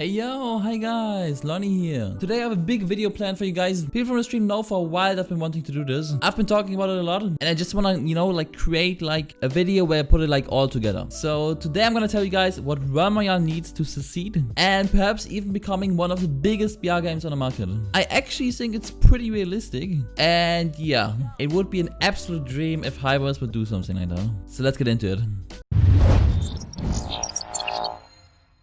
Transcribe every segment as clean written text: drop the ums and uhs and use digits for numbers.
Hey yo, hi guys, Lonnie here. Today I have a big video planned for you guys. People from the stream know for a while I've been wanting to do this. I've been talking about it a lot and I just wanna, create like a video where I put it like all together. So today I'm gonna tell you guys what Realm Royale needs to succeed and perhaps even becoming one of the biggest BR games on the market. I actually think it's pretty realistic and yeah, it would be an absolute dream if Hypers would do something like that. So let's get into it.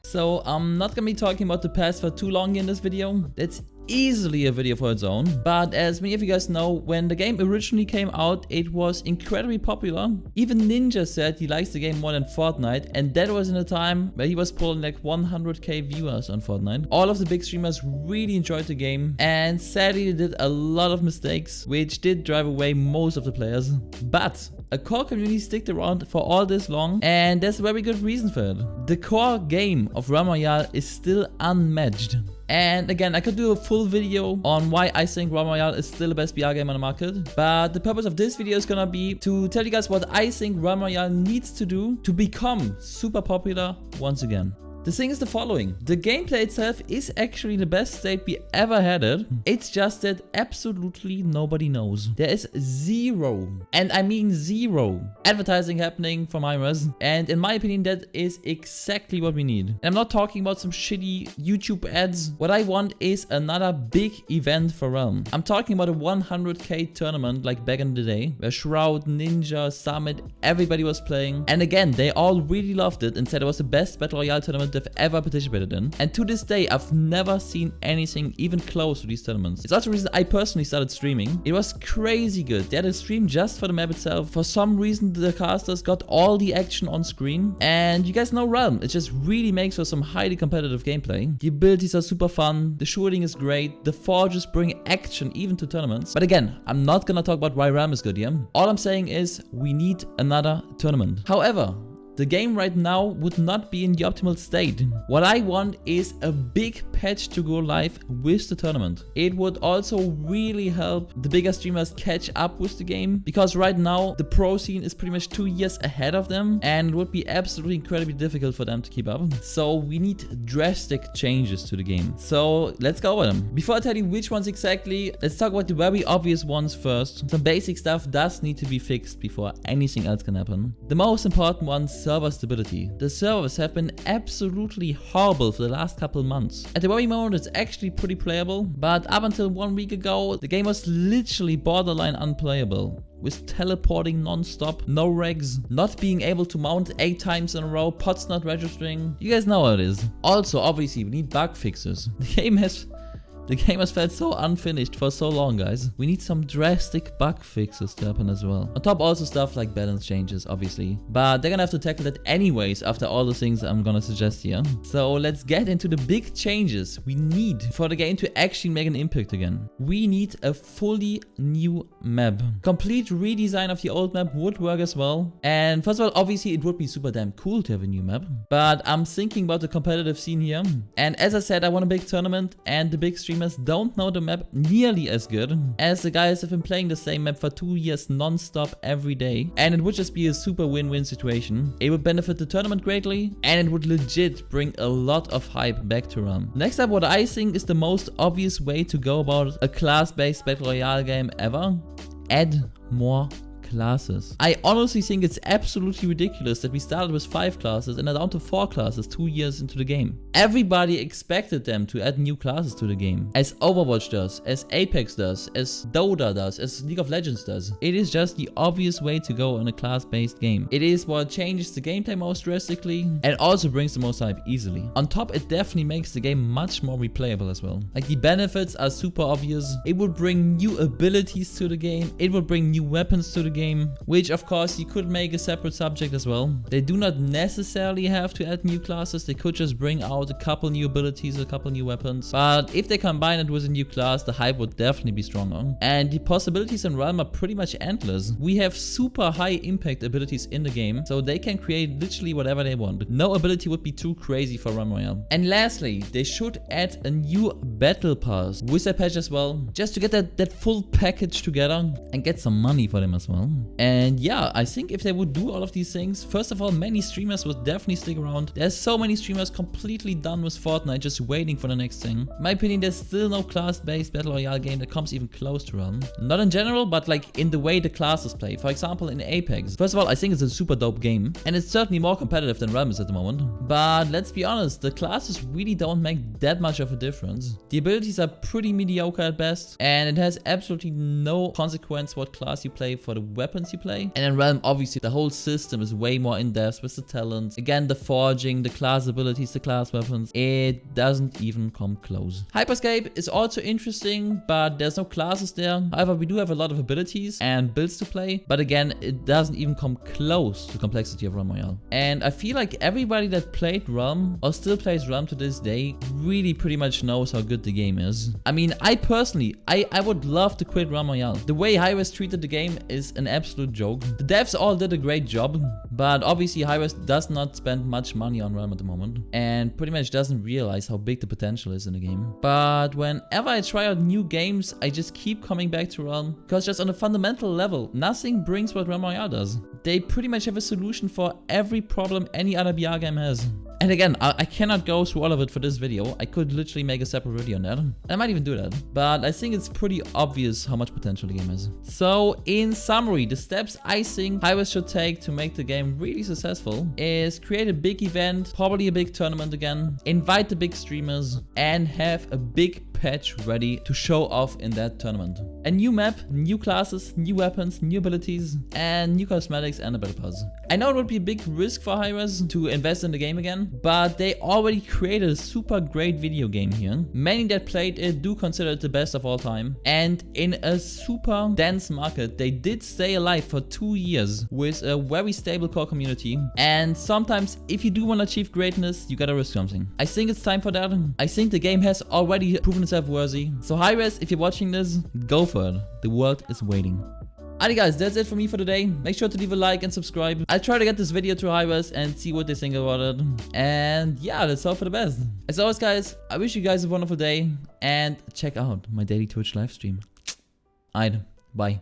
So I'm not gonna be talking about the past for too long in this video. That's easily a video for its own. But as many of you guys know, when the game originally came out, it was incredibly popular. Even Ninja said he likes the game more than Fortnite, and that was in a time where he was pulling like 100k viewers on Fortnite. All of the big streamers really enjoyed the game, and sadly they did a lot of mistakes, which did drive away most of the players. But a core community sticked around for all this long, and there's a very good reason for it. The core game of Realm Royale is still unmatched. And again, I could do a full video on why I think Realm Royale is still the best BR game on the market. But the purpose of this video is gonna be to tell you guys what I think Realm Royale needs to do to become super popular once again. The thing is the following. The gameplay itself is actually the best state we ever had it. It's just that absolutely nobody knows. There is zero, and I mean zero, advertising happening from Hypers. And in my opinion, that is exactly what we need. And I'm not talking about some shitty YouTube ads. What I want is another big event for Realm. I'm talking about a 100k tournament like back in the day, where Shroud, Ninja, Summit, everybody was playing. And again, they all really loved it and said it was the best Battle Royale tournament they've ever participated in. And to this day, I've never seen anything even close to these tournaments. It's also the reason I personally started streaming. It was crazy good. They had a stream just for the map itself. For some reason, the casters got all the action on screen. And you guys know Realm. It just really makes for some highly competitive gameplay. The abilities are super fun. The shooting is great. The forges bring action even to tournaments. But again, I'm not gonna talk about why Realm is good here. All I'm saying is we need another tournament. However, the game right now would not be in the optimal state. What I want is a big patch to go live with the tournament. It would also really help the bigger streamers catch up with the game, because right now the pro scene is pretty much 2 years ahead of them and it would be absolutely incredibly difficult for them to keep up. So we need drastic changes to the game. So let's go over them. Before I tell you which ones exactly, let's talk about the very obvious ones first. Some basic stuff does need to be fixed before anything else can happen. The most important one, server stability. The servers have been absolutely horrible for the last couple months. At the very moment it's actually pretty playable, but up until 1 week ago the game was literally borderline unplayable. With teleporting non-stop, no regs, not being able to mount 8 times in a row, pots not registering. You guys know how it is. Also, obviously, we need bug fixes. The game has felt so unfinished for so long, guys. We need some drastic bug fixes to happen as well. On top, also stuff like balance changes, obviously. But they're gonna have to tackle that anyways after all the things I'm gonna suggest here. So let's get into the big changes we need for the game to actually make an impact again. We need a fully new map. Complete redesign of the old map would work as well. And first of all, obviously, it would be super damn cool to have a new map. But I'm thinking about the competitive scene here. And as I said, I want a big tournament, and the big stream don't know the map nearly as good as the guys have been playing the same map for 2 years non-stop every day, and it would just be a super win-win situation. It would benefit the tournament greatly, and it would legit bring a lot of hype back to Realm. Next up, what I think is the most obvious way to go about a class-based Battle Royale game ever: add more classes. I honestly think it's absolutely ridiculous that we started with 5 classes and are down to 4 classes 2 years into the game. Everybody expected them to add new classes to the game, as Overwatch does, as Apex does, as Dota does, as League of Legends does. It is just the obvious way to go in a class-based game. It is what changes the gameplay most drastically and also brings the most hype easily. On top, it definitely makes the game much more replayable as well. Like, the benefits are super obvious. It would bring new abilities to the game. It would bring new weapons to the game, which of course you could make a separate subject as well. They do not necessarily have to add new classes. They could just bring out a couple new abilities, a couple new weapons. But if they combine it with a new class, the hype would definitely be stronger. And the possibilities in Realm are pretty much endless. We have super high impact abilities in the game, so they can create literally whatever they want. No ability would be too crazy for Realm Royale. And lastly, they should add a new battle pass with that patch as well, just to get that full package together and get some money for them as well. video. And yeah, I think if they would do all of these things, first of all, many streamers would definitely stick around. There's so many streamers completely done with Fortnite, just waiting for the next thing. In my opinion, there's still no class-based Battle Royale game that comes even close to Realm. Not in general, but like in the way the classes play. For example, in Apex. First of all, I think it's a super dope game, and it's certainly more competitive than Realm is at the moment. But let's be honest, the classes really don't make that much of a difference. The abilities are pretty mediocre at best, and it has absolutely no consequence what class you play for the weapons you play. And in Realm, obviously, the whole system is way more in-depth with the talents. Again, the forging, the class abilities, the class weapons. It doesn't even come close. Hyperscape is also interesting, but there's no classes there. However, we do have a lot of abilities and builds to play, but again, it doesn't even come close to the complexity of Realm Royale. And I feel like everybody that played Realm or still plays Realm to this day really pretty much knows how good the game is. I mean, I personally, I would love to quit Realm Royale. The way Hyperscape treated the game is an absolute joke. The devs all did a great job, but obviously Hyperscape does not spend much money on Realm at the moment and pretty much doesn't realize how big the potential is in the game. But whenever I try out new games, I just keep coming back to Realm because just on a fundamental level, nothing brings what Realm Royale does. They pretty much have a solution for every problem any other BR game has. And again, I cannot go through all of it for this video. I could literally make a separate video on that. And I might even do that. But I think it's pretty obvious how much potential the game has. So in summary, the steps I think Hyperscape should take to make the game really successful is create a big event, probably a big tournament again, invite the big streamers, and have a big patch ready to show off in that tournament. A new map, new classes, new weapons, new abilities, and new cosmetics and a battle pass. I know it would be a big risk for Hyperscape to invest in the game again, but they already created a super great video game here. Many that played it do consider it the best of all time. And in a super dense market, they did stay alive for 2 years with a very stable core community. And sometimes if you do want to achieve greatness, you gotta risk something. I think it's time for that. I think the game has already proven itself worthy. So Hyperscape, if you're watching this, go for it. The world is waiting. Alright guys, that's it for me for today. Make sure to leave a like and subscribe. I'll try to get this video to Hyperscape and see what they think about it. And yeah, let's hope for the best. As always guys, I wish you guys a wonderful day and check out my daily Twitch live stream. Alright, bye.